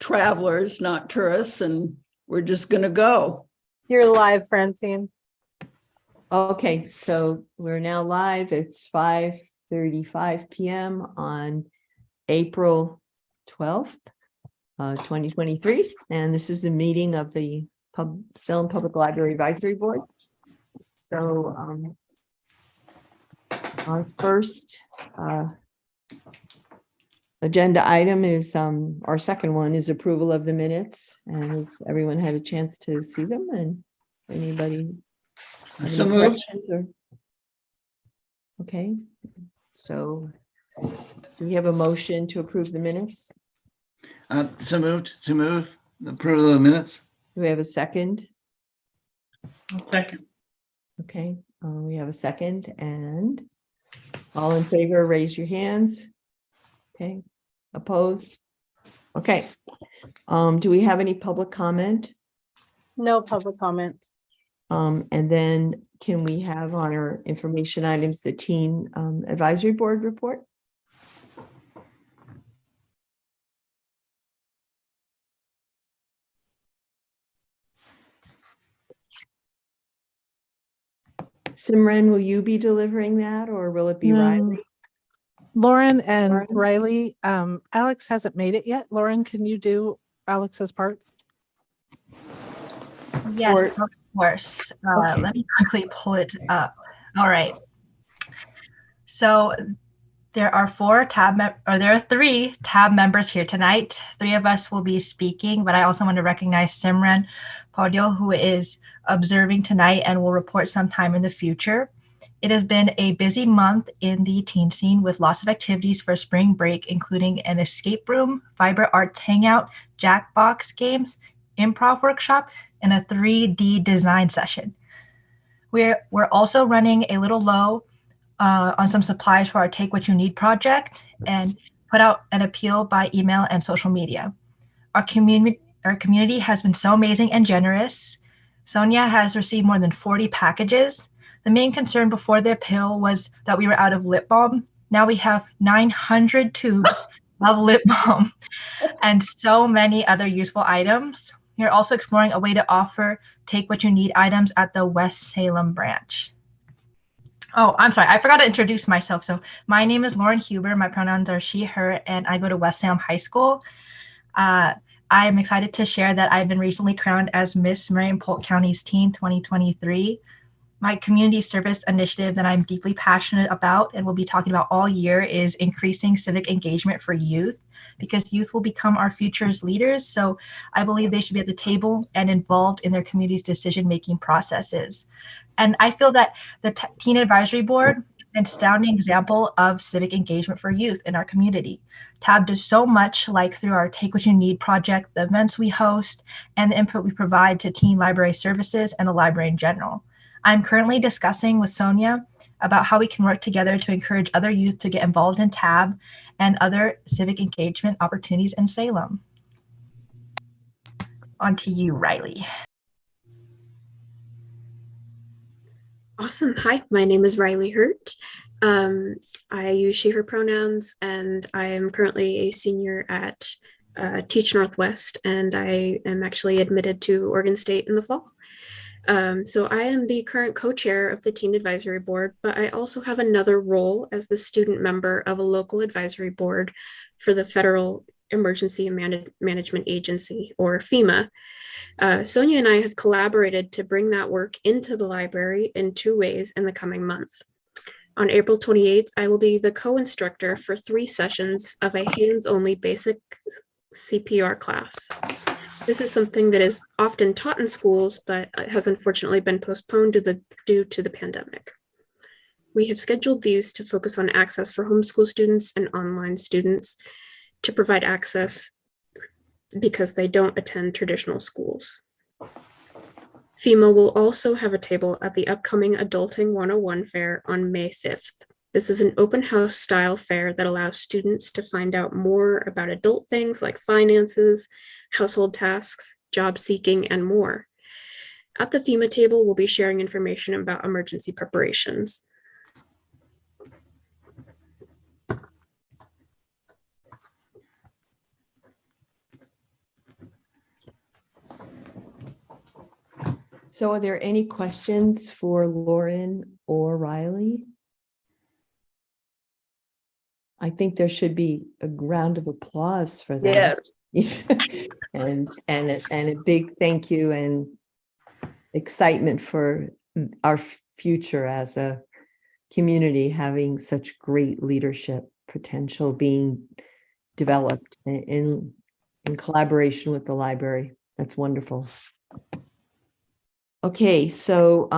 travelers, not tourists, and we're just going to go. You're live, Francine. Okay, so we're now live. It's 5:35 p.m. on April 12th, 2023. And this is the meeting of the Salem Public Library Advisory Board. So our first agenda item is, our second one is approval of the minutes. And has everyone had a chance to see them? And anybody have So any moved. questions or? Okay, so do we have a motion to approve the minutes? So moved to move the approval of the minutes. Do we have a second? Second. Okay, we have a second, and all in favor, raise your hands. Okay, opposed? Okay, do we have any public comment? No public comment. And then can we have on our information items, the teen advisory board report? Simran, will you be delivering that, or will it be No. Riley? Lauren and Lauren? Riley, Alex hasn't made it yet. Lauren, can you do Alex's part? Yes, Or- of course. Okay. Let me quickly pull it up. All right. So there are there are 3 tab members here tonight. 3 of us will be speaking, but I also want to recognize Simran Paudil, who is observing tonight and will report sometime in the future. It has been a busy month in the teen scene with lots of activities for spring break, including an escape room, fiber arts hangout, Jackbox games, improv workshop, and a 3D design session. We're also running a little low on some supplies for our Take What You Need project and put out an appeal by email and social media. Our community has been so amazing and generous. Sonia has received more than 40 packages. The main concern before the appeal was that we were out of lip balm. Now we have 900 tubes of lip balm and so many other useful items. We're also exploring a way to offer Take What You Need items at the West Salem branch. Oh, I'm sorry, I forgot to introduce myself. So my name is Lauren Huber. My pronouns are she, her, and I go to West Salem High School. I am excited to share that I've been recently crowned as Miss Marion Polk County's Teen 2023. My community service initiative that I'm deeply passionate about and will be talking about all year is increasing civic engagement for youth, because youth will become our future's leaders. So I believe they should be at the table and involved in their community's decision-making processes. And I feel that the Teen Advisory Board is an astounding example of civic engagement for youth in our community. TAB does so much, like through our Take What You Need project, the events we host, and the input we provide to teen library services and the library in general. I'm currently discussing with Sonia about how we can work together to encourage other youth to get involved in TAB and other civic engagement opportunities in Salem. On to you, Riley. Awesome. Hi, my name is Riley Hurt. I use she, her pronouns, and I am currently a senior at Teach Northwest, and I am actually admitted to Oregon State in the fall. So I am the current co-chair of the Teen Advisory Board, but I also have another role as the student member of a local advisory board for the Federal Emergency Management Agency, or FEMA. Sonia and I have collaborated to bring that work into the library in 2 ways in the coming month. On April 28th, I will be the co-instructor for 3 sessions of a hands-only basic CPR class. This is something that is often taught in schools, but has unfortunately been postponed due to the pandemic. We have scheduled these to focus on access for homeschool students and online students to provide access because they don't attend traditional schools. FEMA will also have a table at the upcoming Adulting 101 fair on May 5th. This is an open house style fair that allows students to find out more about adult things like finances, household tasks, job seeking, and more. At the FEMA table, we'll be sharing information about emergency preparations. So are there any questions for Lauren or Riley? I think there should be a round of applause for them. Yes. And a big thank you and excitement for our future as a community, having such great leadership potential being developed in collaboration with the library. That's wonderful. Okay, so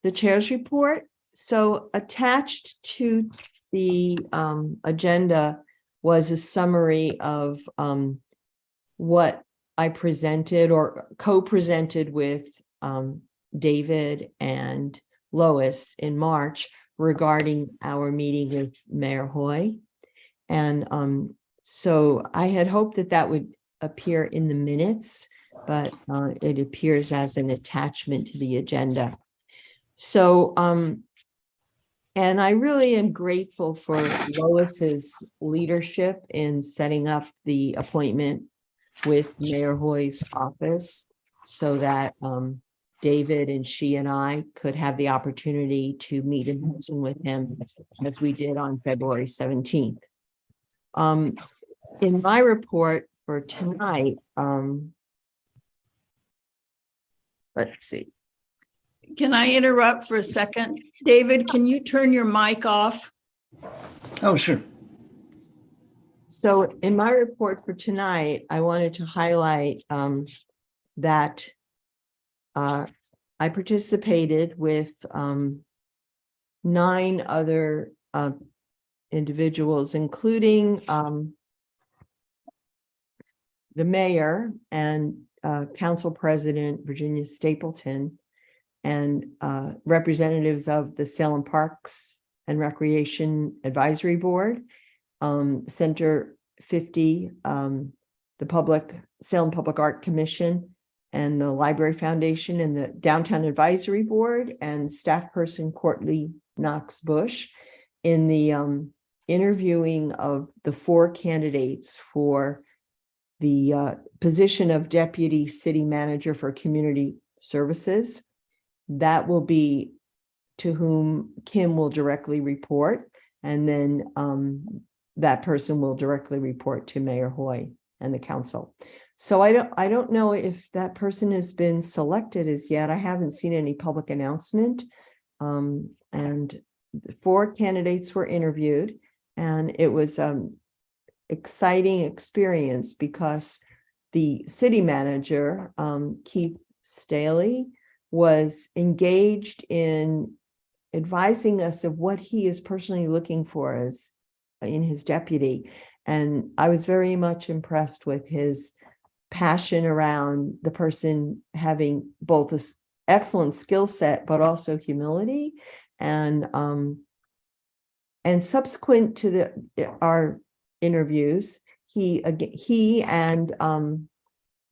the chair's report. So attached to the agenda was a summary of what I presented or co-presented with David and Lois in March regarding our meeting with Mayor Hoy. And so I had hoped that that would appear in the minutes, but it appears as an attachment to the agenda. So, and I really am grateful for Lois's leadership in setting up the appointment with Mayor Hoy's office so that David and she and I could have the opportunity to meet in person with him as we did on February 17th. In my report for tonight, let's see. Can I interrupt for a second? David, can you turn your mic off? Oh, sure. So in my report for tonight, I wanted to highlight that I participated with 9 other individuals, including the mayor and council president, Virginia Stapleton, and representatives of the Salem Parks and Recreation Advisory Board, Center 50, the Salem Public Art Commission, and the Library Foundation, and the Downtown Advisory Board, and staff person Courtney Knox Bush in the interviewing of the 4 candidates for the position of Deputy City Manager for Community Services. That will be to whom Kim will directly report, and then that person will directly report to Mayor Hoy and the council. So I don't know if that person has been selected as yet. I haven't seen any public announcement. And the 4 candidates were interviewed, and it was exciting experience because the city manager, Keith Staley, was engaged in advising us of what he is personally looking for as in his deputy. And I was very much impressed with his passion around the person having both this excellent skill set, but also humility. And subsequent to our interviews, he and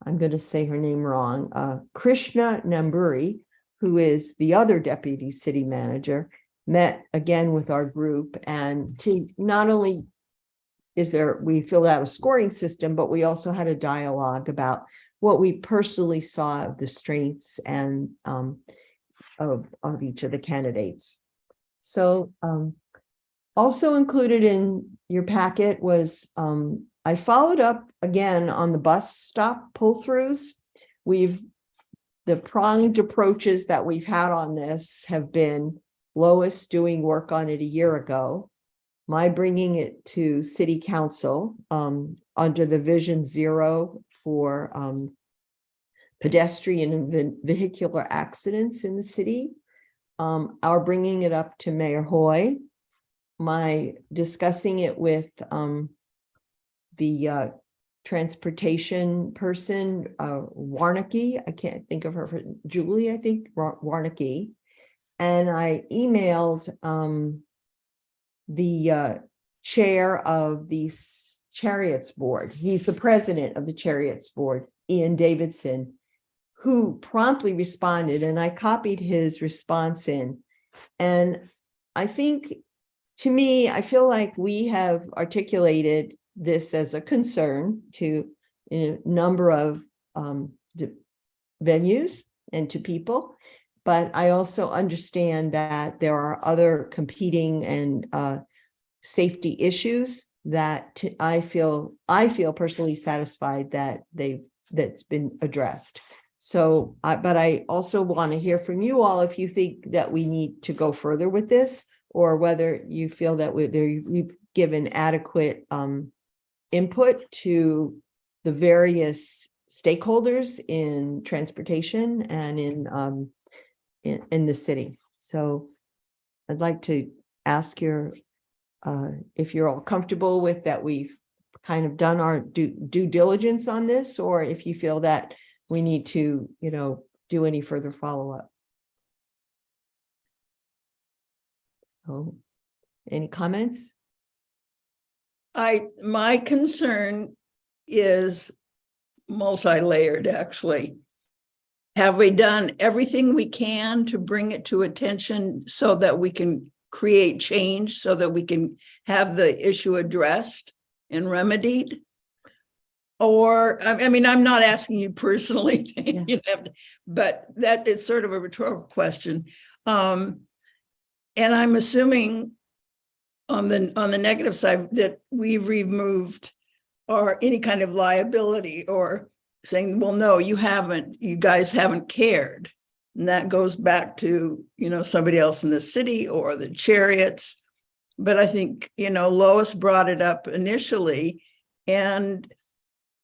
I'm going to say her name wrong, Krishna Namburi, who is the other deputy city manager, met again with our group, and to not only we filled out a scoring system, but we also had a dialogue about what we personally saw of the strengths and of each of the candidates. So also included in your packet was I followed up again on the bus stop pull-throughs. The pronged approaches that we've had on this have been Lois doing work on it a year ago, my bringing it to city council under the Vision Zero for pedestrian and vehicular accidents in the city, our bringing it up to Mayor Hoy, my discussing it with the transportation person, Warnicki, I can't think of her, Julie, I think, Warnicki. And I emailed the chair of the Chariots Board. He's the president of the Chariots Board, Ian Davidson, who promptly responded, and I copied his response in. And I think, to me, I feel like we have articulated this as a concern to a number of venues, and to people. But I also understand that there are other competing and safety issues that I feel personally satisfied that that's been addressed. So, but I also want to hear from you all if you think that we need to go further with this, or whether you feel that we've given adequate input to the various stakeholders in transportation and in the city. So I'd like to ask if you're all comfortable with that we've kind of done our due diligence on this, or if you feel that we need to, do any further follow-up. So, any comments? My concern is multi-layered, actually. Have we done everything we can to bring it to attention so that we can create change, so that we can have the issue addressed and remedied? Or, I mean, I'm not asking you personally, but that is sort of a rhetorical question. And I'm assuming on the negative side that we've removed or any kind of liability, or saying, well, no, you guys haven't cared. And that goes back to, somebody else in the city or the Chariots. But I think, Lois brought it up initially, and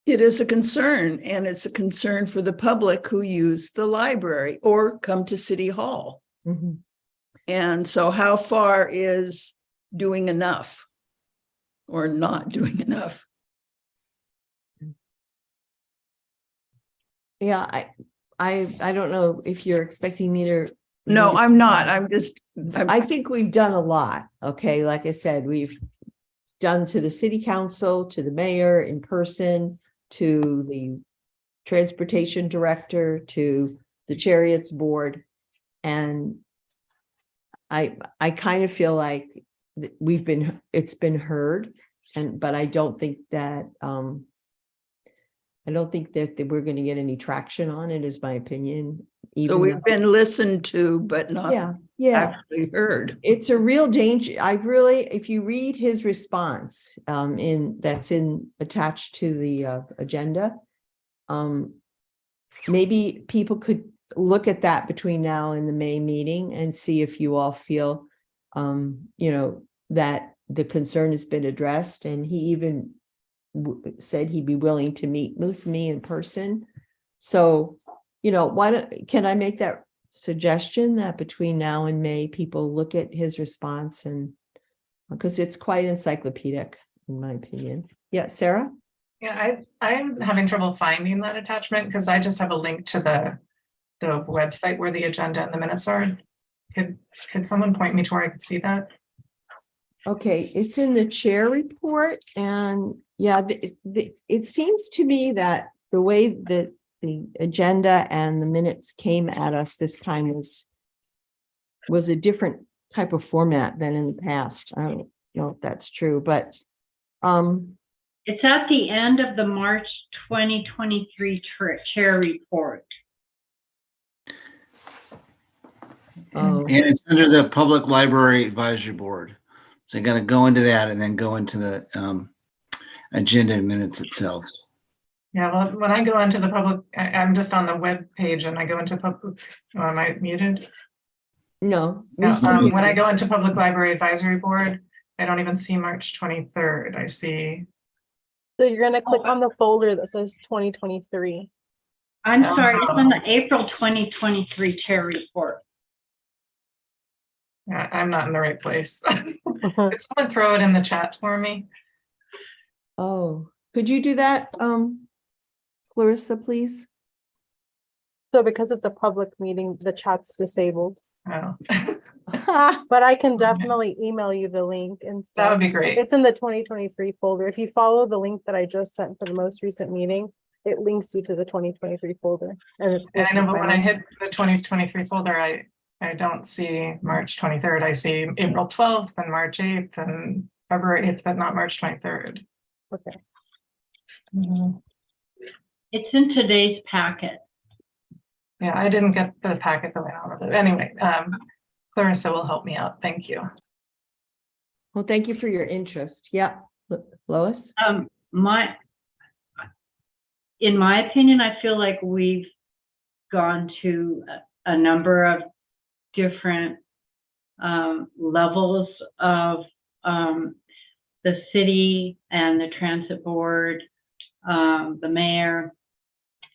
it is a concern, and it's a concern for the public who use the library or come to City Hall. Mm-hmm. And so how far is doing enough or not doing enough? Yeah, I don't know if you're expecting me to. No, I'm not. I think we've done a lot. Okay, like I said, we've done to the city council, to the mayor in person, to the transportation director, to the Chariots board. And I kind of feel like it's been heard, but I don't think that we're going to get any traction on it, is my opinion. So we've been listened to, but not actually heard. It's a real danger. If you read his response that's attached to the agenda, maybe people could look at that between now and the May meeting and see if you all feel, that the concern has been addressed. And he even said he'd be willing to meet with me in person. So, can I make that suggestion that between now and May, people look at his response, and because it's quite encyclopedic, in my opinion. Yeah, Sarah? Yeah, I'm having trouble finding that attachment because I just have a link to the website where the agenda and the minutes are. Could someone point me to where I could see that? Okay, it's in the chair report, and it seems to me that the way that the agenda and the minutes came at us this time was a different type of format than in the past. I don't know if that's true, but it's at the end of the March 2023 chair report. Oh. And it's under the Public Library Advisory Board. So you got to go into that and then go into the agenda and minutes itself. Yeah, well, when I go into the public, I'm just on the web page and I go into public. Oh, am I muted? No. When I go into Public Library Advisory Board, I don't even see March 23rd. I see. So you're going to click on the folder that says 2023. I'm sorry, it's on the April 2023 chair report. Yeah, I'm not in the right place. Could someone throw it in the chat for me? Oh, could you do that, Clarissa, please? So because it's a public meeting, the chat's disabled. Oh. But I can definitely email you the link and stuff. That would be great. It's in the 2023 folder. If you follow the link that I just sent for the most recent meeting, it links you to the 2023 folder. And I know, but when I hit the 2023 folder, I don't see March 23rd. I see April 12th and March 8th and February 8th, but not March 23rd. Okay. It's in today's packet. Yeah, I didn't get the packet that went out with it. Anyway, Clarissa will help me out. Thank you. Well, thank you for your interest. Yeah, Lois? In my opinion, I feel like we've gone to a number of different levels of the city and the transit board, the mayor.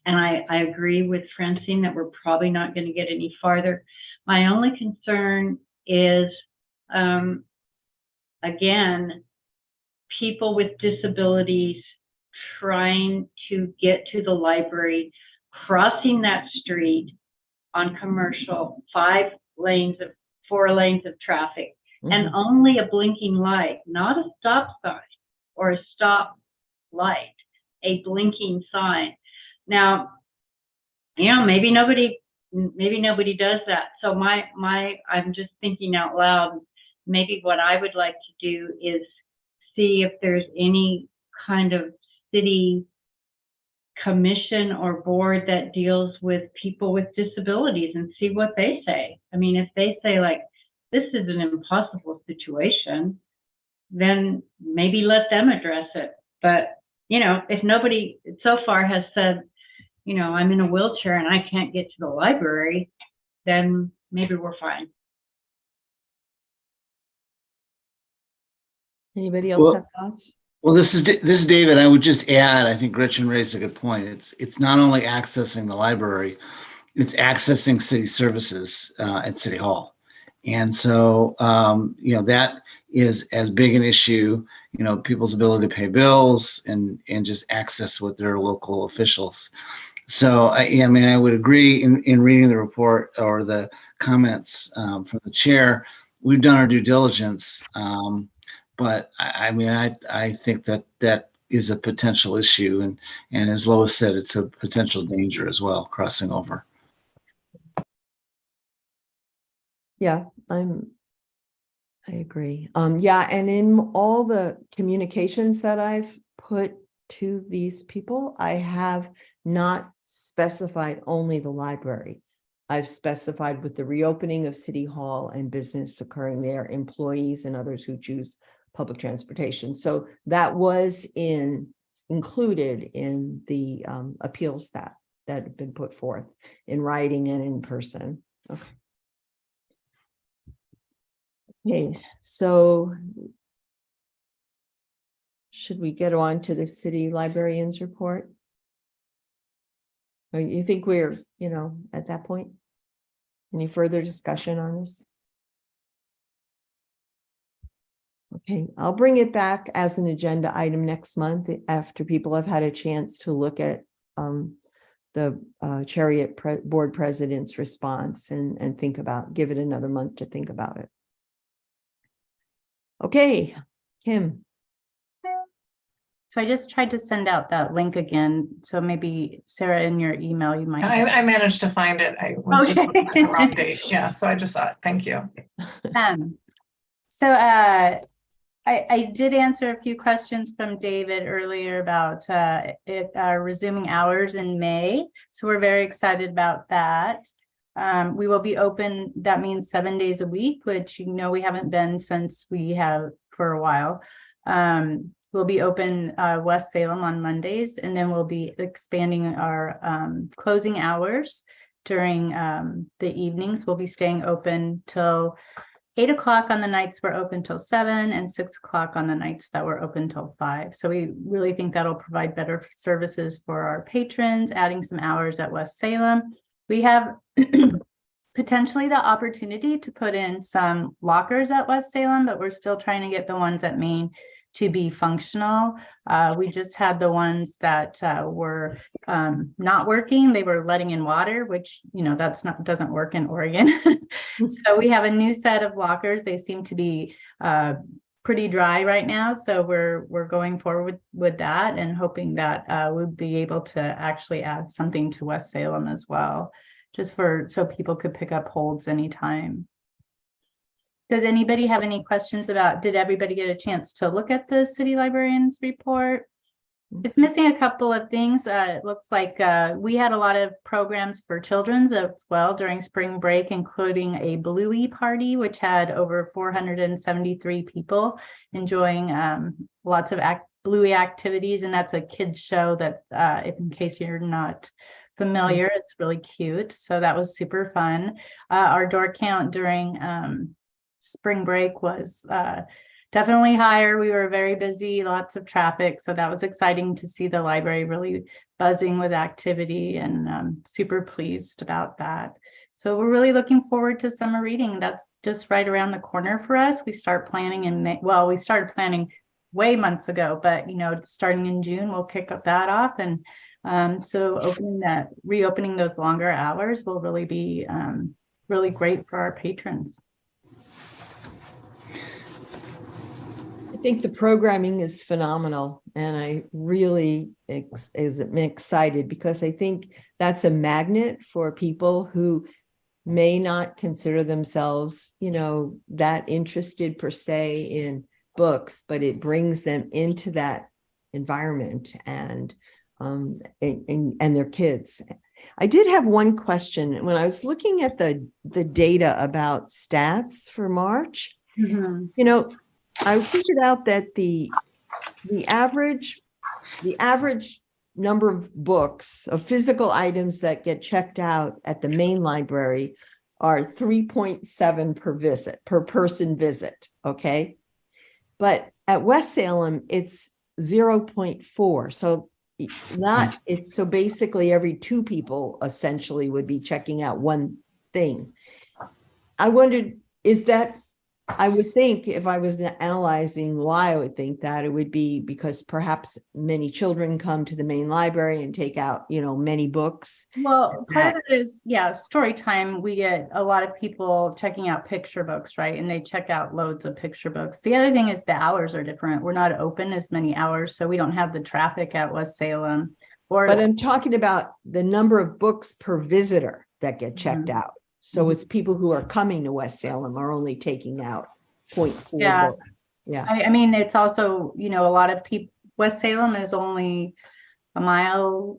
And I agree with Francine that we're probably not going to get any farther. My only concern is, again, people with disabilities trying to get to the library, crossing that street on commercial, 4 lanes of traffic, and only a blinking light, not a stop sign or a stop light, a blinking sign. Now, maybe nobody does that. So I'm just thinking out loud, maybe what I would like to do is see if there's any kind of city commission or board that deals with people with disabilities and see what they say. I mean, if they say like, this is an impossible situation, then maybe let them address it. But, if nobody so far has said, I'm in a wheelchair and I can't get to the library, then maybe we're fine. Anybody else Well- have thoughts? Well, this is David. I would just add, I think Gretchen raised a good point. It's not only accessing the library, it's accessing city services at City Hall. And so, that is as big an issue, people's ability to pay bills and just access with their local officials. So, I would agree in reading the report or the comments from the chair, we've done our due diligence. But I think that is a potential issue. And as Lois said, it's a potential danger as well, crossing over. Yeah, I agree. Yeah, and in all the communications that I've put to these people, I have not specified only the library. I've specified with the reopening of City Hall and business occurring there, employees and others who choose public transportation. So that was included in the appeals that have been put forth in writing and in person. Okay, so should we get on to the city librarian's report? Or you think we're, at that point? Any further discussion on this? Okay, I'll bring it back as an agenda item next month after people have had a chance to look at the Chariot board president's response and give it another month to think about it. Okay, Kim. So I just tried to send out that link again. So maybe Sarah, in your email, you might. I managed to find it. I was just looking at the wrong date. Yeah, so I just saw it. Thank you. So I did answer a few questions from David earlier about resuming hours in May. So we're very excited about that. We will be open, that means 7 days a week, which we haven't been since we have for a while. We'll be open West Salem on Mondays, and then we'll be expanding our closing hours during the evenings. We'll be staying open till 8 o'clock on the nights we're open till 7, and 6 o'clock on the nights that we're open till 5. So we really think that'll provide better services for our patrons, adding some hours at West Salem. We have potentially the opportunity to put in some lockers at West Salem, but we're still trying to get the ones at Main to be functional. We just had the ones that were not working. They were letting in water, which doesn't work in Oregon. So we have a new set of lockers. They seem to be pretty dry right now. So we're going forward with that and hoping that we'll be able to actually add something to West Salem as well, just so people could pick up holds anytime. Does anybody have any questions did everybody get a chance to look at the city librarian's report? It's missing a couple of things. It looks like we had a lot of programs for children as well during spring break, including a Bluey party, which had over 473 people enjoying lots of Bluey activities. And that's a kids show that, if in case you're not familiar, it's really cute. So that was super fun. Our door count during spring break was definitely higher. We were very busy, lots of traffic. So that was exciting to see the library really buzzing with activity, and super pleased about that. So we're really looking forward to summer reading. That's just right around the corner for us. We start planning in May. Well, we started planning way months ago, but starting in June, we'll kick up that off. And so reopening those longer hours will really be really great for our patrons. I think the programming is phenomenal, and I really am excited because I think that's a magnet for people who may not consider themselves, that interested per se in books, but it brings them into that environment and their kids. I did have one question when I was looking at the data about stats for March. I figured out that the average number of books, of physical items that get checked out at the main library are 3.7 per person visit. Okay. But at West Salem, it's 0.4. So so basically every two people essentially would be checking out one thing. I wondered, I would think if I was analyzing why I would think that, it would be because perhaps many children come to the main library and take out, many books. Well, part of it is, story time. We get a lot of people checking out picture books, right? And they check out loads of picture books. The other thing is the hours are different. We're not open as many hours, so we don't have the traffic at West Salem. But I'm talking about the number of books per visitor that get checked out. So it's people who are coming to West Salem are only taking out 0.4 books. Yeah. I mean, it's also, a lot of people, West Salem is only 1.5 miles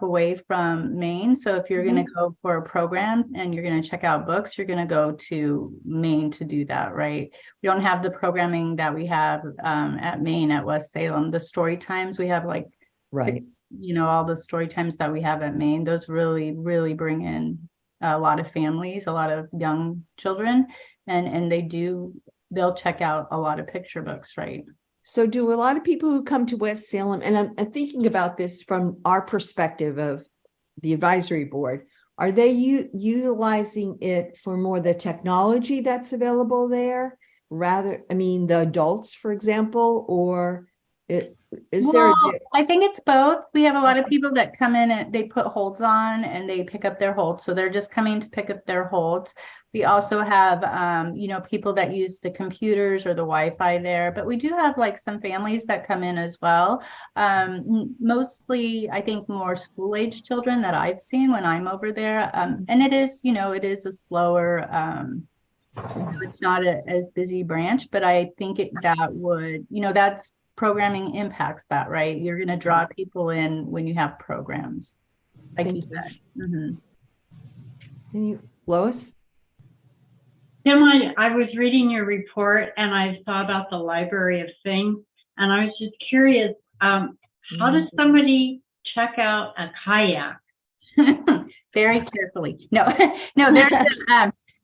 away from Maine. So if you're going to go for a program and you're going to check out books, you're going to go to Maine to do that, right? We don't have the programming that we have at Maine at West Salem. The story times we have right. All the story times that we have at Maine, those really, really bring in a lot of families, a lot of young children, and they'll check out a lot of picture books, right? So do a lot of people who come to West Salem, and I'm thinking about this from our perspective of the advisory board, are they utilizing it for more the technology that's available there? The adults, for example, or I think it's both. We have a lot of people that come in and they put holds on and they pick up their holds. So they're just coming to pick up their holds. We also have, people that use the computers or the Wi-Fi there, but we do have some families that come in as well. Mostly, I think more school-age children that I've seen when I'm over there. And it is a slower, it's not as busy branch, but I think that's programming impacts that, right? You're going to draw people in when you have programs, like you said. Lois? Tim, I was reading your report and I saw about the Library of Things, and I was just curious, how does somebody check out a kayak? Very carefully. No,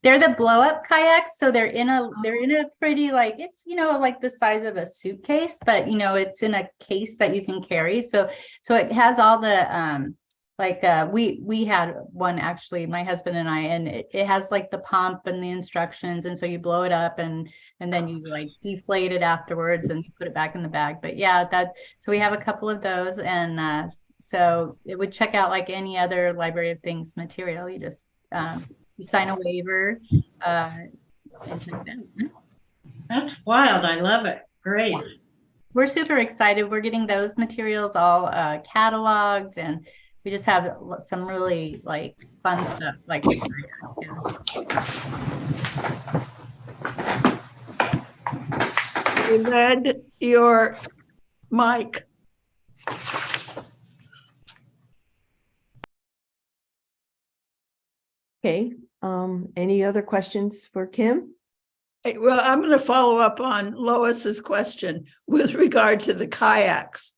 they're the blow up kayaks. So they're in a pretty, it's, the size of a suitcase, but it's in a case that you can carry. So it has all the, we had one, actually, my husband and I, and it has the pump and the instructions. And so you blow it up and then you deflate it afterwards and you put it back in the bag. But so we have a couple of those. And so it would check out like any other Library of Things material. You just, you sign a waiver and check it out. That's wild. I love it. Great. We're super excited. We're getting those materials all cataloged, and we just have some really fun stuff. Led your mic. Okay, any other questions for Kim? Well, I'm going to follow up on Lois's question with regard to the kayaks.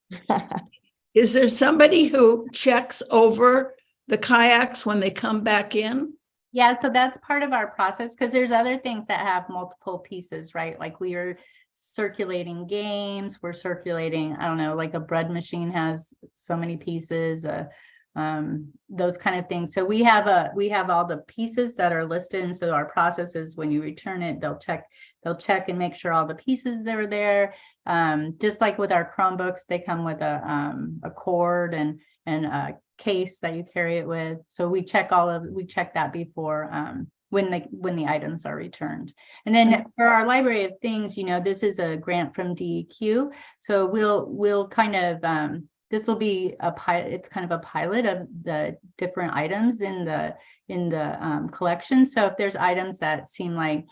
Is there somebody who checks over the kayaks when they come back in? Yeah, so that's part of our process because there's other things that have multiple pieces, right? Like we are circulating games, we're circulating, I don't know, like a bread machine has so many pieces, those kind of things. So we have all the pieces that are listed. And so our process is when you return it, they'll check and make sure all the pieces that are there. Just like with our Chromebooks, they come with a cord and a case that you carry it with. So we check that before when the items are returned. And then for our library of things, this is a grant from DEQ. So we'll kind of this will be a pilot. It's kind of a pilot of the different items in the collection. So if there's items that seem like,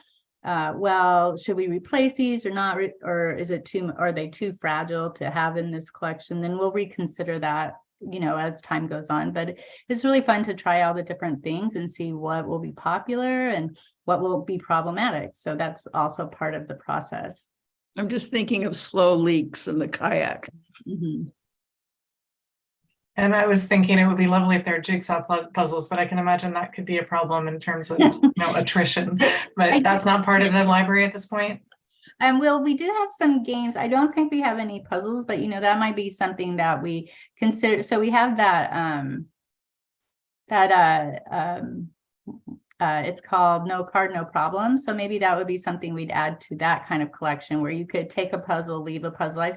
well, should we replace these or not, or are they too fragile to have in this collection? Then we'll reconsider that, as time goes on. But it's really fun to try all the different things and see what will be popular and what will be problematic. So that's also part of the process. I'm just thinking of slow leaks in the kayak. Mm-hmm. And I was thinking it would be lovely if there are jigsaw puzzles, but I can imagine that could be a problem in terms of attrition. But that's not part of the library at this point. And we do have some games. I don't think we have any puzzles, but that might be something that we consider. So we have it's called No Card, No Problem. So maybe that would be something we'd add to that kind of collection where you could take a puzzle, leave a puzzle.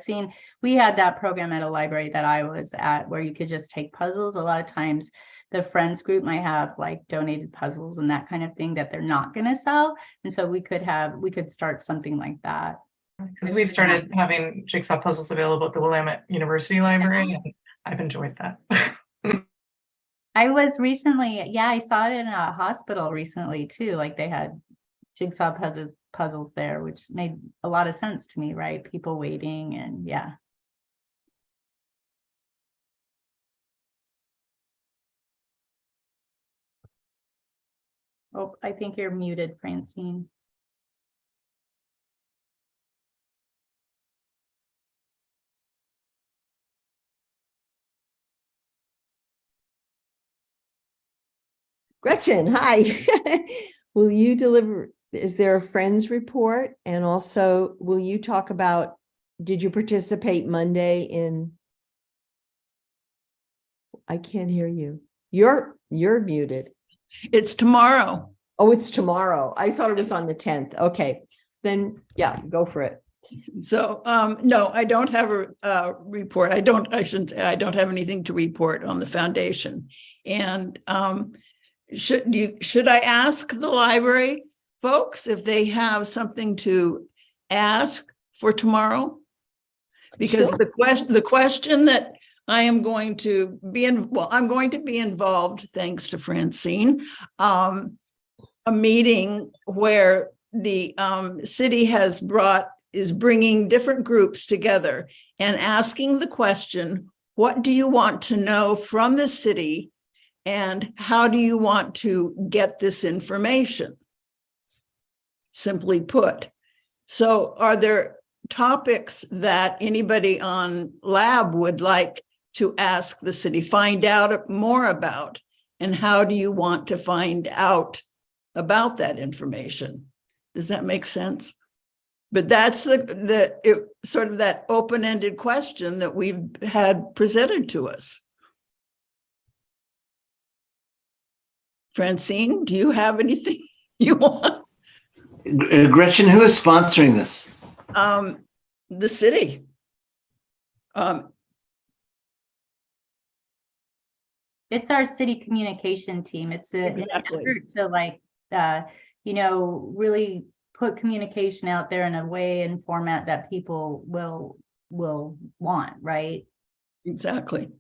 We had that program at a library that I was at where you could just take puzzles. A lot of times the friends group might have like donated puzzles and that kind of thing that they're not going to sell. And so we could start something like that. Because we've started having jigsaw puzzles available at the Willamette University Library, and I've enjoyed that. I was recently, I saw it in a hospital recently too. Like they had jigsaw puzzles there, which made a lot of sense to me, right? People waiting and yeah. Oh, I think you're muted, Francine. Gretchen, hi. Will you deliver, is there a friends report? And also, will you talk about, did you participate Monday in? I can't hear you. You're muted. It's tomorrow. Oh, it's tomorrow. I thought it was on the 10th. Okay, then yeah, go for it. So, no, I don't have a report. I don't have anything to report on the foundation. And should I ask the library folks if they have something to ask for tomorrow? Because Sure. the question that I am going to be I'm going to be involved, thanks to Francine, a meeting where the city is bringing different groups together and asking the question, what do you want to know from the city and how do you want to get this information? Simply put. So are there topics that anybody on lab would like to ask the city, find out more about, and how do you want to find out about that information? Does that make sense? But that's sort of that open-ended question that we've had presented to us. Francine, do you have anything you want? Gretchen, who is sponsoring this? The city. It's our city communication team. It's an effort to really put communication out there in a way and format that people will want, right? Exactly.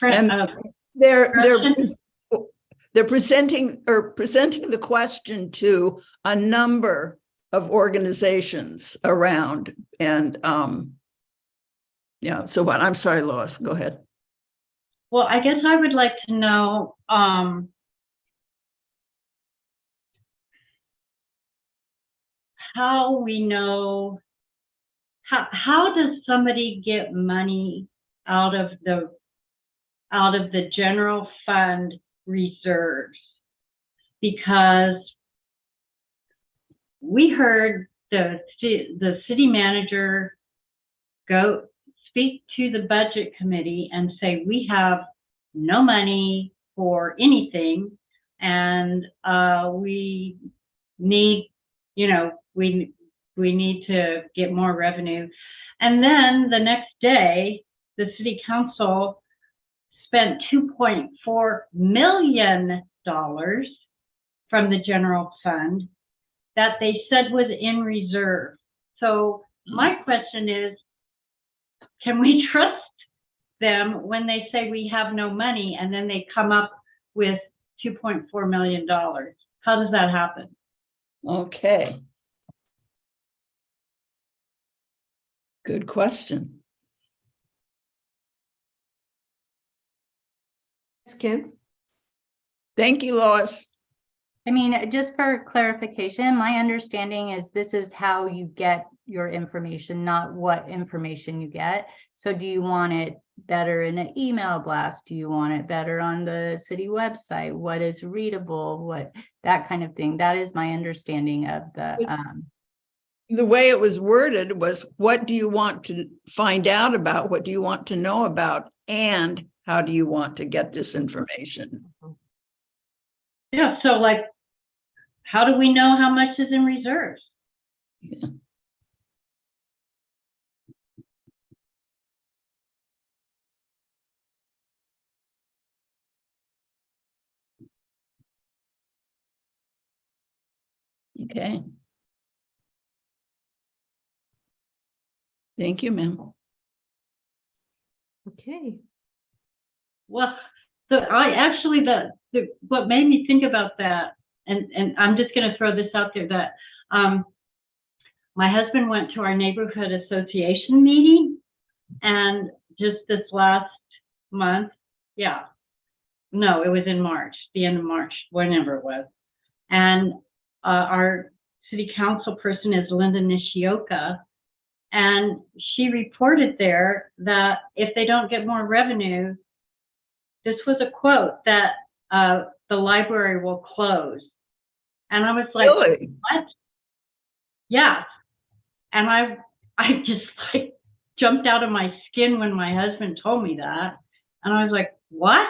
Fran- And they're presenting the question to a number of organizations around, and so what? I'm sorry, Lois, go ahead. Well, I guess I would like to know, how we know, how does somebody get money out of the general fund reserves? Because we heard the city manager go speak to the budget committee and say, we have no money for anything, and we need, we need to get more revenue. And then the next day, the city council spent $2.4 million from the general fund that they said was in reserve. So my question is, can we trust them when they say we have no money and then they come up with $2.4 million? How does that happen? Okay. Good question. Kim? Thank you, Lois. I mean, just for clarification, my understanding is this is how you get your information, not what information you get. So do you want it better in an email blast? Do you want it better on the city website? What is readable? What, that kind of thing? That is my understanding of The way it was worded was, what do you want to find out about? What do you want to know about? And how do you want to get this information? Yeah, so like, how do we know how much is in reserves? Yeah. Okay. Thank you, ma'am. Okay. Well, so I actually, what made me think about that, and I'm just going to throw this out there, that my husband went to our neighborhood association meeting, and just this last month, yeah, no, it was in March, the end of March, whenever it was. And our city council person is Linda Nishioka, and she reported there that if they don't get more revenue, this was a quote, that the library will close. And I was like, Really? what? Yeah. And I just like jumped out of my skin when my husband told me that. And I was like, what?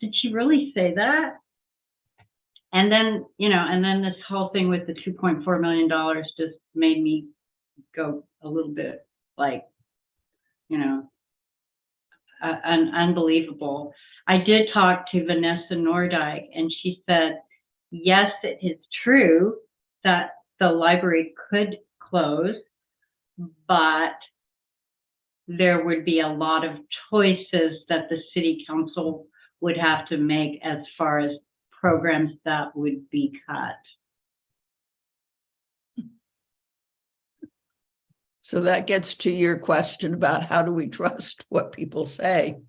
Did she really say that? And then, and then this whole thing with the $2.4 million just made me go a little bit like, unbelievable. I did talk to Vanessa Nordyke, and she said, yes, it is true that the library could close, but there would be a lot of choices that the city council would have to make as far as programs that would be cut. So that gets to your question about how do we trust what people say?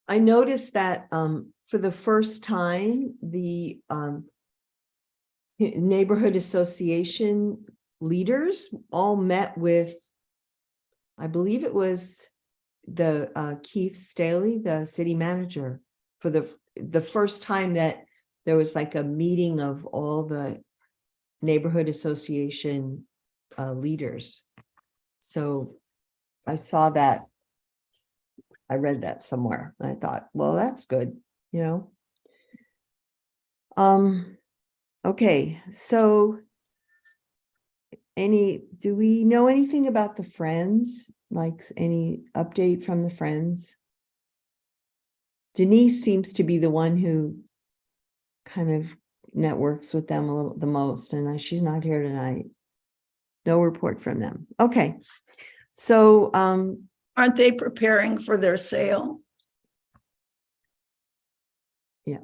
I noticed that for the first time, the neighborhood association leaders all met with, I believe it was the Keith Staley, the city manager, for the first time that there was like a meeting of all the neighborhood association leaders. So I saw that. I read that somewhere. I thought, well, that's good, Okay, so do we know anything about the Friends? Like any update from the Friends? Denise seems to be the one who kind of networks with them the most, and she's not here tonight. No report from them. Okay, so aren't they preparing for their sale? Yeah.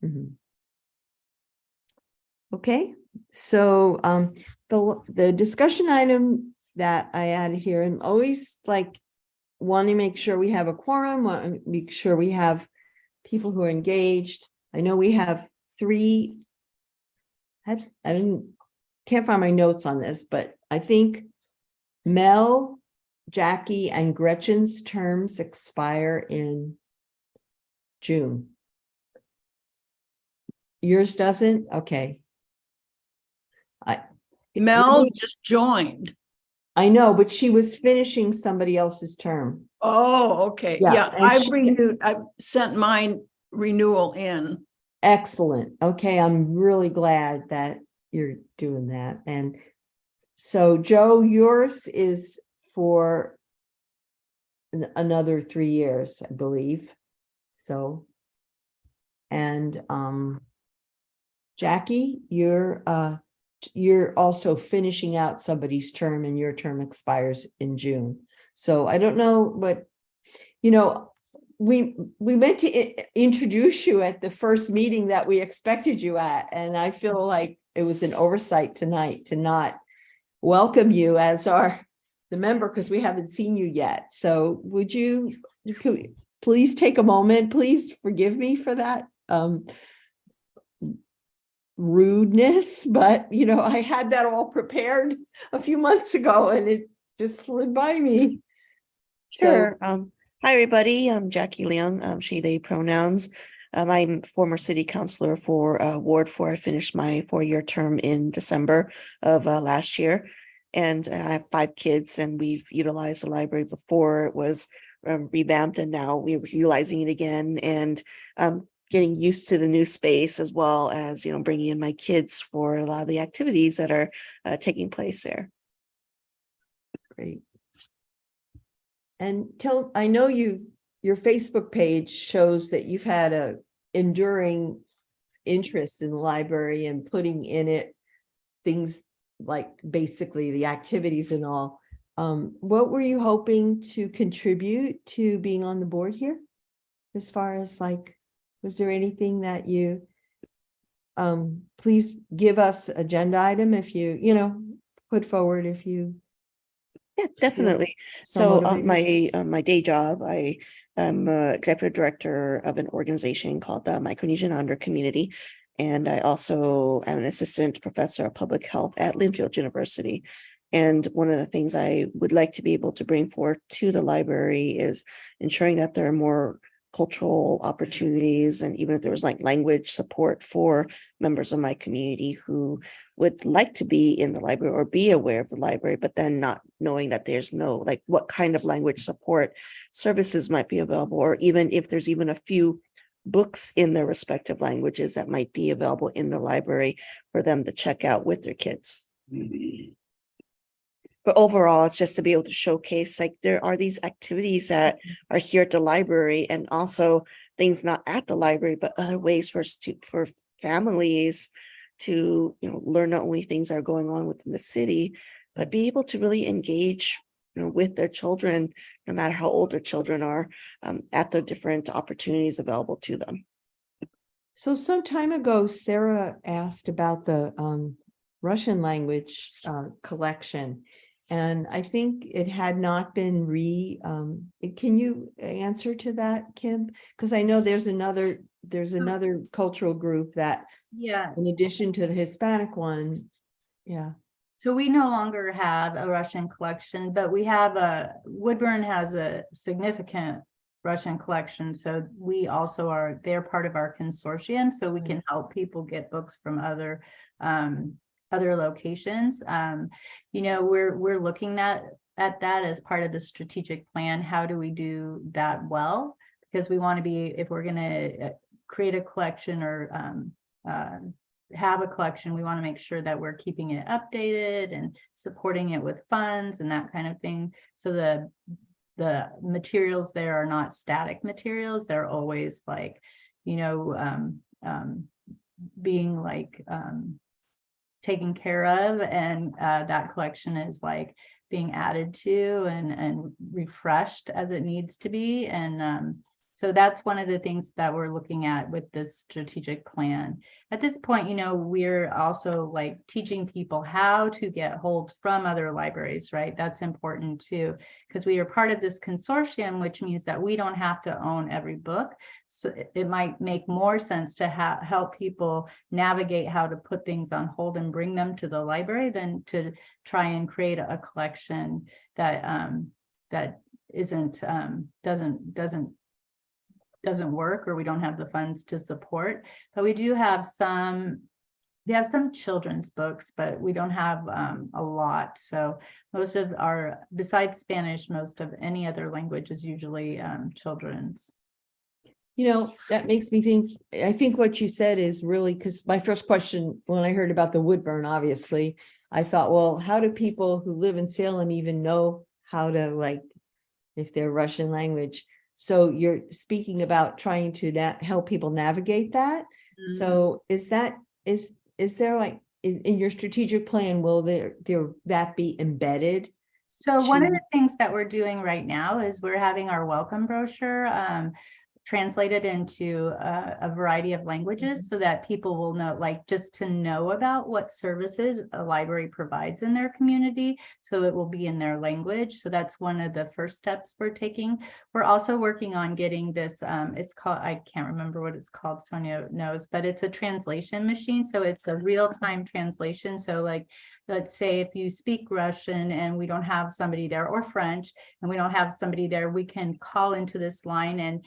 Mm-hmm. Okay, so the discussion item that I added here, I'm always like wanting to make sure we have a quorum, want to make sure we have people who are engaged. I know we have 3. Can't find my notes on this, but I think Mel, Jackie, and Gretchen's terms expire in June. Yours doesn't? Okay. Mel just joined. I know, but she was finishing somebody else's term. Oh, okay. Yeah, Yeah, and I've renewed, I've sent mine renewal in. Excellent. Okay, I'm really glad that you're doing that. And so Joe, yours is for another 3 years, I believe. So, and Jackie, you're also finishing out somebody's term and your term expires in June. So I don't know what, we meant to introduce you at the first meeting that we expected you at, and I feel like it was an oversight tonight to not welcome you as the member, because we haven't seen you yet. So would you please take a moment, please forgive me for that rudeness, but I had that all prepared a few months ago and it just slid by me. Sure. Hi, everybody. I'm Jackie Leung, she, they pronouns. I'm former city councilor for Ward 4. I finished my 4-year term in December of last year. And I have 5 kids, and we've utilized the library before it was revamped, and now we're utilizing it again, and getting used to the new space, as well as, bringing in my kids for a lot of the activities that are taking place there. Great. And I know your Facebook page shows that you've had a enduring interest in the library and putting in it things like basically the activities and all. What were you hoping to contribute to being on the board here? As far as was there anything that you, please give us agenda item if you, put forward if you. Yeah, definitely. so So my day job, I am executive director of an organization called the Micronesian Islander Community. And I also am an assistant professor of public health at Linfield University. And one of the things I would like to be able to bring forth to the library is ensuring that there are more cultural opportunities, and even if there was language support for members of my community who would like to be in the library or be aware of the library, but then not knowing that there's no what kind of language support services might be available, or even if there's even a few books in their respective languages that might be available in the library for them to check out with their kids. But overall, it's just to be able to showcase there are these activities that are here at the library, and also things not at the library, but other ways for families to learn not only things that are going on within the city, but be able to really engage with their children, no matter how old their children are, at the different opportunities available to them. So some time ago, Sarah asked about the Russian language collection. And I think it had not been can you answer to that, Kim? Because I know there's another cultural group that, Yeah. in addition to the Hispanic one, yeah. So we no longer have a Russian collection, but we have Woodburn has a significant Russian collection. So we also they're part of our consortium, so we can help people get books from other locations. We're looking at that as part of the strategic plan. How do we do that well? Because we want to be, if we're going to create a collection or have a collection, we want to make sure that we're keeping it updated and supporting it with funds and that kind of thing. So the materials there are not static materials. They're always being taken care of, and that collection is being added to and refreshed as it needs to be. And So that's one of the things that we're looking at with this strategic plan. At this point, we're also like teaching people how to get holds from other libraries, right? That's important too, because we are part of this consortium, which means that we don't have to own every book. So it might make more sense to help people navigate how to put things on hold and bring them to the library than to try and create a collection that that isn't doesn't work, or we don't have the funds to support. But we do have some children's books, but we don't have a lot. So most of our, besides Spanish, most of any other language is usually children's. That makes me think, I think what you said is really, because my first question, when I heard about the wood burn, obviously, I thought, well, how do people who live in Salem even know how to, like, if they're Russian language? So you're speaking about trying to help people navigate that. Mm-hmm. So is there like, in your strategic plan, will that be embedded? So one of the things that we're doing right now is we're having our welcome brochure translated into a variety of languages, so that people will know, like, just to know about what services a library provides in their community. So it will be in their language. So that's one of the first steps we're taking. We're also working on getting this, it's called, I can't remember what it's called, Sonia knows, but it's a translation machine. So it's a real-time translation. So like, let's say if you speak Russian and we don't have somebody there, or French, and we don't have somebody there, we can call into this line, and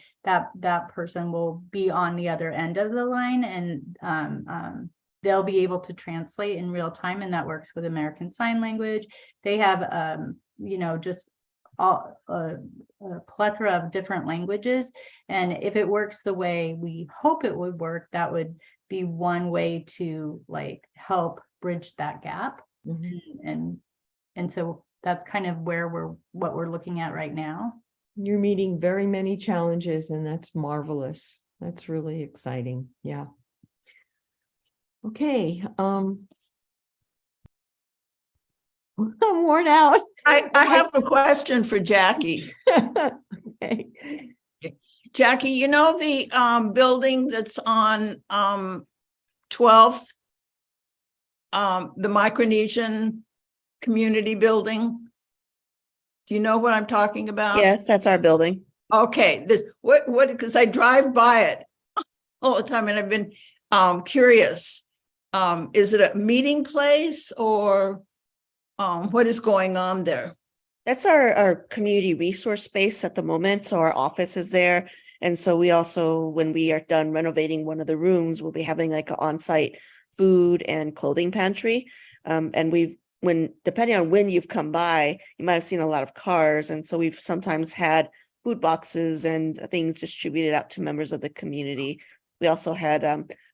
that person will be on the other end of the line, and they'll be able to translate in real time, and that works with American Sign Language. They have, just a plethora of different languages, and if it works the way we hope it would work, that would be one way to like help bridge that gap. Mm-hmm. And so that's kind of what we're looking at right now. You're meeting very many challenges, and that's marvelous. That's really exciting. Yeah. Okay. I'm worn out. I have a question for Jackie. Okay. Jackie, the building that's on 12th, the Micronesian community building? Do you know what I'm talking about? Yes, that's our building. Okay, what? Because I drive by it all the time, and I've been curious. Is it a meeting place, or what is going on there? That's our community resource space at the moment. So our office is there. And so we also, when we are done renovating one of the rooms, we'll be having like an on-site food and clothing pantry. And depending on when you've come by, you might have seen a lot of cars. And so we've sometimes had food boxes and things distributed out to members of the community. We also had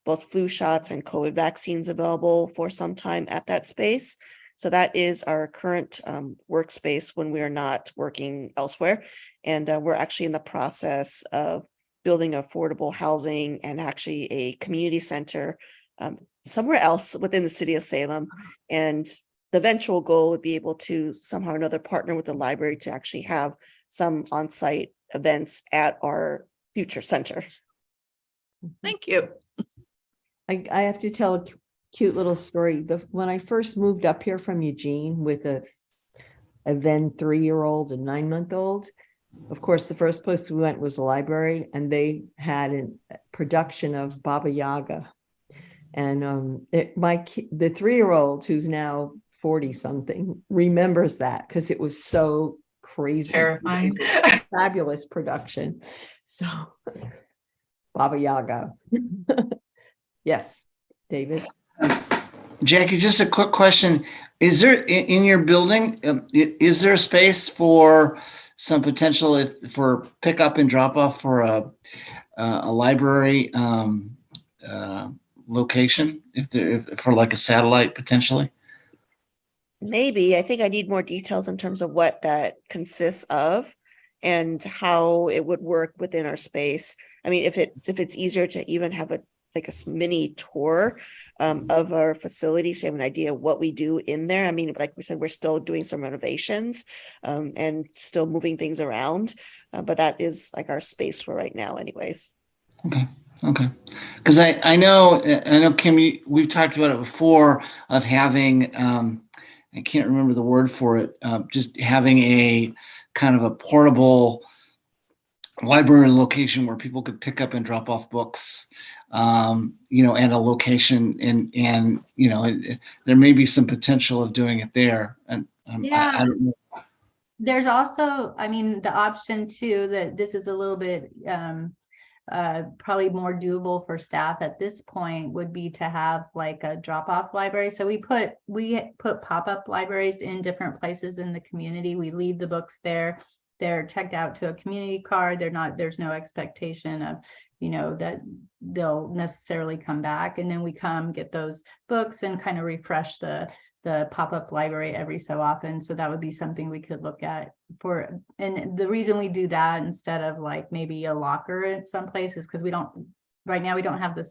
both flu shots and COVID vaccines available for some time at that space. So that is our current workspace when we are not working elsewhere. And we're actually in the process of building affordable housing and actually a community center somewhere else within the city of Salem. And the eventual goal would be able to somehow or another partner with the library to actually have some on-site events at our future center. Thank you. I have to tell a cute little story. When I first moved up here from Eugene with a then 3-year-old and 9-month-old, of course, the first place we went was the library, and they had a production of Baba Yaga. And the 3-year-old, who's now 40 something, remembers that because it was so crazy. Terrifying. Fabulous production. So Baba Yaga. Yes, David. Jackie, just a quick question. Is there in your building, is there a space for some potential for pickup and drop off for a library location, if for like a satellite potentially? Maybe. I think I need more details in terms of what that consists of and how it would work within our space. I mean, if it's easier to even have a mini tour of our facility, so you have an idea of what we do in there. I mean, like we said, we're still doing some renovations and still moving things around. But that is like our space for right now anyways. Okay. Because I know, Kim, we've talked about it before of having, I can't remember the word for it, just having a kind of a portable library location where people could pick up and drop off books, at a location, and there may be some potential of doing it there. And I don't know. There's also, I mean, the option too, that this is a little bit probably more doable for staff at this point, would be to have like a drop-off library. So we put pop-up libraries in different places in the community. We leave the books there. They're checked out to a community card. There's no expectation of, that they'll necessarily come back. And then we come get those books and kind of refresh the pop-up library every so often. So that would be something we could look at and the reason we do that instead of like maybe a locker at some places, because right now we don't have the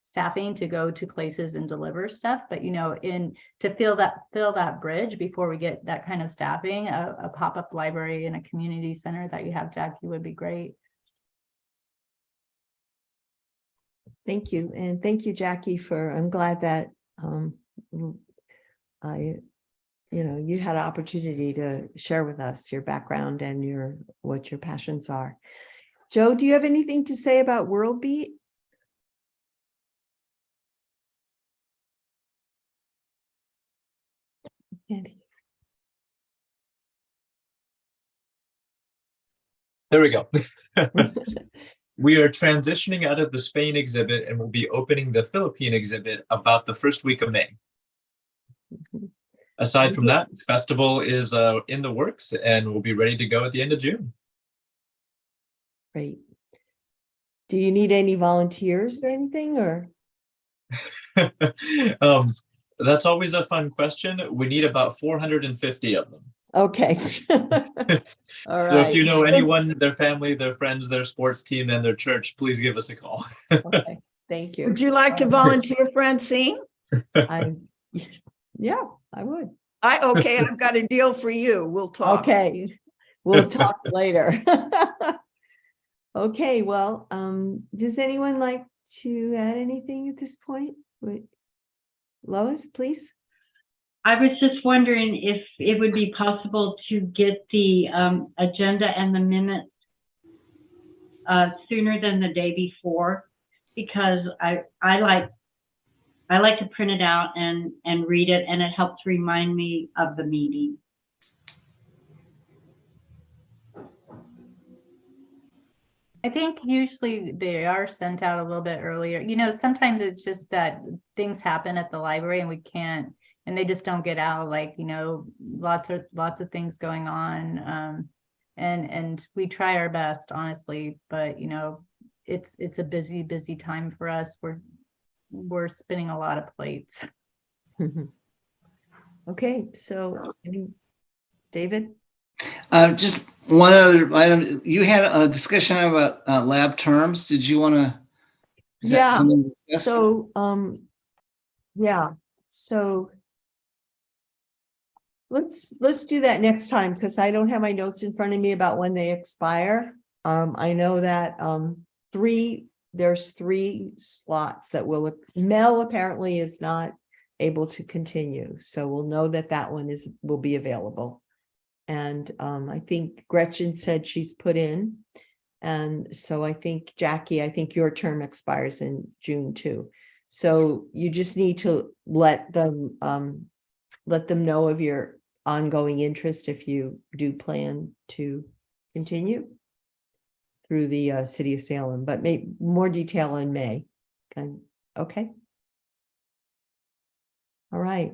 staffing to go to places and deliver stuff, but to fill that bridge before we get that kind of staffing, a pop-up library in a community center that you have, Jackie, would be great. Thank you. And thank you, Jackie, I'm glad that you had an opportunity to share with us your background and what your passions are. Joe, do you have anything to say about WorldBeat? There we go. We are transitioning out of the Spain exhibit and we'll be opening the Philippine exhibit about the first week of May. Aside from that, festival is in the works and we'll be ready to go at the end of June. Great. Do you need any volunteers or anything, or? That's always a fun question. We need about 450 of them. Okay. All right. So if you know anyone, their family, their friends, their sports team, and their church, please give us a call. Okay. Thank you. Would you like to volunteer, Francine? Yeah, I would. Okay, I've got a deal for you. We'll talk. Okay. We'll talk later. Okay, well, does anyone like to add anything at this point? Lois, please. I was just wondering if it would be possible to get the agenda and the minutes sooner than the day before, because I like to print it out and read it, and it helps remind me of the meeting. I think usually they are sent out a little bit earlier. Sometimes it's just that things happen at the library and we can't, and they just don't get out, like, lots of things going on. And we try our best, honestly, but it's a busy time for us. We're spinning a lot of plates. Okay, so David? Just one other item. You had a discussion about lab terms. Did you want to? Yeah. So, So let's do that next time, because I don't have my notes in front of me about when they expire. I know that there's 3 slots that Mel apparently is not able to continue, so we'll know that one will be available. And I think Gretchen said she's put in, and so I think Jackie, your term expires in June too. So you just need to let them know of your ongoing interest if you do plan to continue through the city of Salem, but more detail in May. Okay. All right.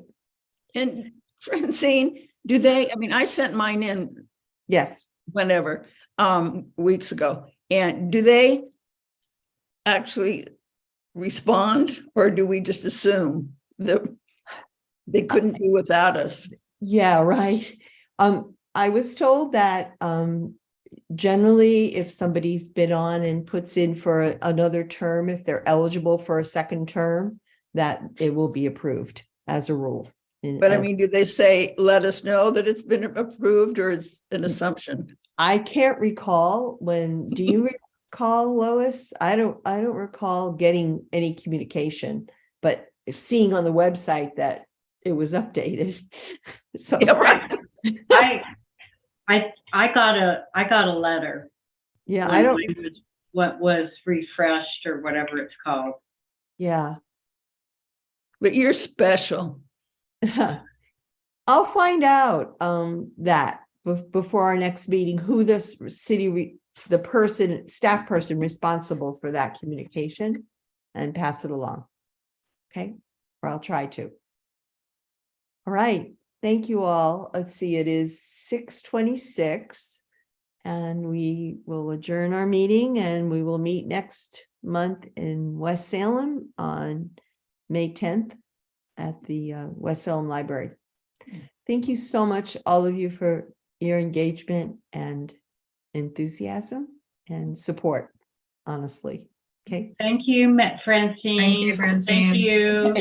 And Francine, I sent mine in. Yes. Whenever, weeks ago. And do they actually respond, or do we just assume that they couldn't do without us? Yeah, right. I was told that generally if somebody's been on and puts in for another term, if they're eligible for a second term, that it will be approved as a rule. But do they say, let us know that it's been approved, or it's an assumption? I can't recall do you recall, Lois? I don't recall getting any communication, but seeing on the website that it was updated. So Yeah, right. I got a letter. yeah, when I don't, mine was what was refreshed or whatever it's called. yeah. But you're special. I'll find out that before our next meeting, who the staff person responsible for that communication, and pass it along. Okay, or I'll try to. All right, thank you all. Let's see, it is 6:26. And we will adjourn our meeting, and we will meet next month in West Salem on May 10th at the West Salem Library. Thank you so much, all of you, for your engagement and enthusiasm and support, honestly. Okay. Thank you, Francine. Thank you, Francine. Thank you.